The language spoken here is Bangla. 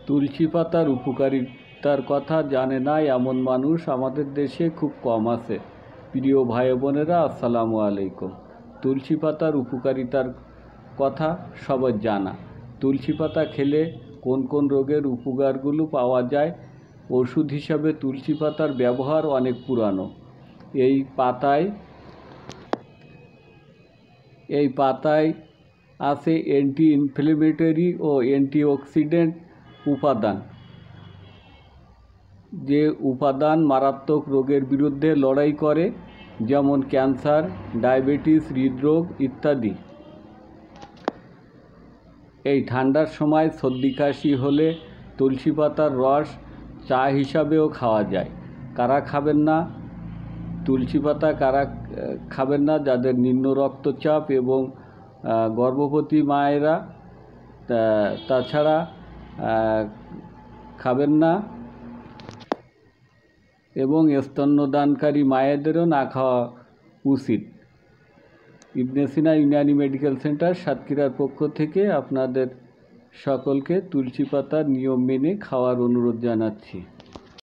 তুলসী পাতার উপকারিতার কথা জানে না এমন মানুষ আমাদের দেশে খুব কম আছে। প্রিয় ভাই বোনেরা, আসসালামু আলাইকুম। তুলসী পাতার উপকারিতার কথা সবার জানা। তুলসী পাতা খেলে কোন কোন রোগের উপকারগুলো পাওয়া যায়। ওষুধ হিসাবে তুলসী পাতার ব্যবহার অনেক পুরানো। এই পাতায় আছে অ্যান্টি ইনফ্লেমেটরি ও অ্যান্টিঅক্সিডেন্ট উপাদান, যে উপাদান মারাত্মক রোগের বিরুদ্ধে লড়াই করে, যেমন ক্যান্সার, ডায়াবেটিস, হৃদরোগ ইত্যাদি। এই ঠান্ডার সময় সর্দি কাশি হলে তুলসী পাতার রস চা হিসাবেও খাওয়া যায়। কারা খাবেন না তুলসী পাতা? কারা খাবেন না? যাদের নিম্ন রক্তচাপ এবং গর্ভবতী মায়েরা, তাছাড়া খাবেন না, এবং স্তন্যদানকারী মায়েদেরও না খাওয়া উচিত। ইবনে সিনা ইউনানি মেডিকেল সেন্টার সাতক্ষীরার পক্ষ থেকে আপনাদের সকলকে তুলসী পাতার নিয়ম মেনে খাওয়ার অনুরোধ জানাচ্ছি।